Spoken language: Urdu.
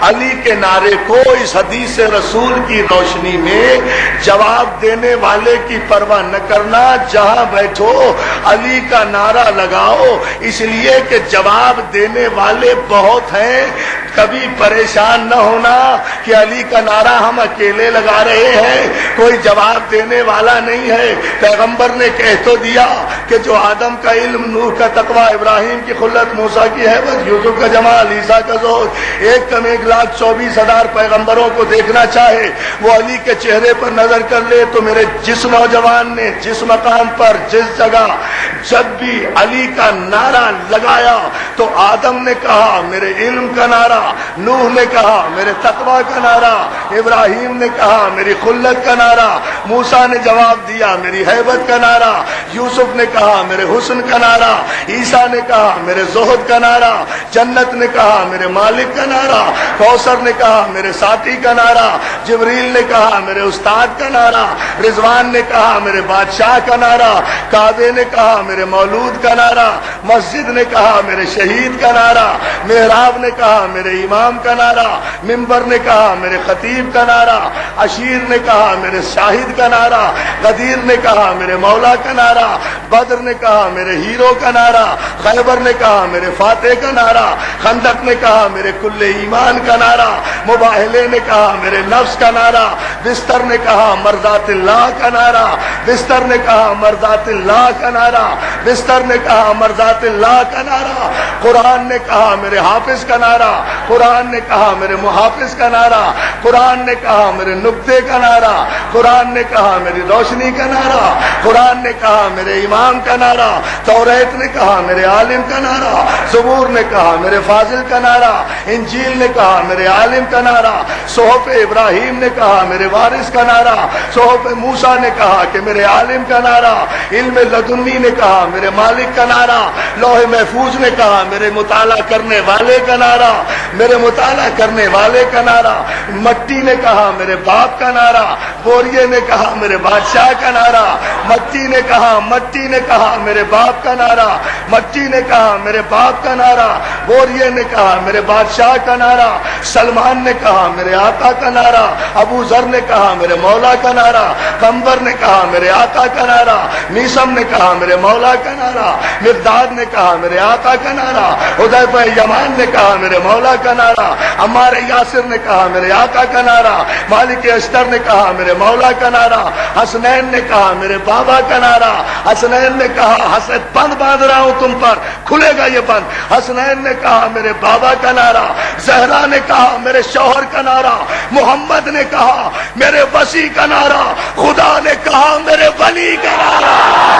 علی کے نعرے کو اس حدیث رسول کی روشنی میں جواب دینے والے کی پرواہ نہ کرنا، جہاں بیٹھو علی کا نعرہ لگاؤ، اس لیے کہ جواب دینے والے بہت ہیں۔ کبھی پریشان نہ ہونا کہ علی کا نعرہ ہم اکیلے لگا رہے ہیں، کوئی جواب دینے والا نہیں ہے۔ پیغمبر نے کہہ تو دیا کہ جو آدم کا علم، نوح کا تقوی، ابراہیم کی خلت، موسیٰ کی ہیبت، یوسف کا جمال، عیسیٰ کا زہد، 1,24,000 پیغمبروں کو دیکھنا چاہے، وہ علی کے چہرے پر نظر کر لے تو میرے جس نوجوان نے جس مقام پر جس جگہ جب بھی علی کا نعرہ لگایا تو آدم نے کہا میرے علم کا نعرہ، نوح نے کہا میرے تقوی کا نعرہ، ابراہیم نے کہا میری خلت کا نعرہ، موسیٰ نے جواب دیا میری ہیبت کا نعرہ، یوسف نے کہا میرے حسن کا نعرہ، عیسیٰ نے کہا میرے زہد کا نعرہ، جنت نے کہا میرے مالک کا نعرہ، کوثر نے کہا میرے ساتھی کا نعرہ، جبریل نے کہا میرے استاد کا نعرہ، رضوان نے کہا میرے بادشاہ کا نعرہ، کعبے نے کہا میرے مولود کا نعرہ، مسجد نے کہا میرے شہید کا نعرہ، محراب نے کہا میرے امام کا نعرہ، منبر نے کہا میرے خطیب کا نعرہ، عشیر نے کہا میرے شاہد کا نعرہ، غدیر نے کہا میرے مولا کا نعرہ، بدر نے کہا میرے ہیرو کا نعرہ، خیبر نے کہا میرے فاتح کا نعرہ، خندق نے کہا میرے کل ایمان کا نعرہ، مباہلے نے کہا میرے نفس کا نعرہ، بستر نے کہا مرضات اللہ کا نعرہ، بستر نے کہا مرضات اللہ کا نعرہ، بستر نے کہا مرضات اللہ کا نعرہ، قرآن نے کہا میرے حافظ کا نعرہ، قرآن نے کہا میرے محافظ کا نعرہ، قرآن نے کہا میرے نقطے کا نعرہ، قرآن نے کہا میری روشنی کا نعرہ، قرآن نے کہا میرے امام کا نعرہ، توریت نے کہا میرے عالم کا نعرہ، زبور نے کہا میرے فاضل کا نعرہ، انجیل نے کہا میرے عالم کا نعرہ، صحف ابراہیم نے کہا میرے وارث کا نعرہ، صحف موسیٰ نے کہا کہ میرے عالم کا نعرہ، علم لدنی نے کہا میرے مالک کا نعرہ، لوح محفوظ نے کہا میرے مطالعہ کرنے والے کا نعرہ، میرے مطالعہ کرنے والے کا نعرہ، مٹی نے کہا میرے باپ کا نعرہ، بوریے نے کہا میرے بادشاہ کا نعرہ، مٹی نے کہا میرے باپ کا نعرہ، مٹی نے کہا میرے باپ کا نعرہ، بوریے نے کہا میرے بادشاہ کا نعرہ، سلمان نے کہا میرے آقا کا نعرہ، ابو ذر نے کہا میرے مولا کا نعرہ، قمبر نے کہا میرے آقا کا نعرہ، میسم نے کہا میرے مولا کا نعرہ، مقداد نے کہا میرے آقا کا نعرہ، حذیفہ یمان نے کہا میرے مولا کا نعرہ، عمار یاسر نے کہا میرے آقا کا نعرہ، مالک اشتر نے کہا میرے مولا کا نعرہ، حسنین نے کہا میرے بابا کا نعرہ، حسنین نے کہا حسد بند باندھ رہا ہوں تم پر، کھلے گا یہ بند، حسنین نے کہا میرے بابا کا نعرہ، زہرا نے کہا میرے شوہر کا نعرہ، محمد نے کہا میرے وسیع کا نعرہ، خدا نے کہا میرے ولی کا نعرہ۔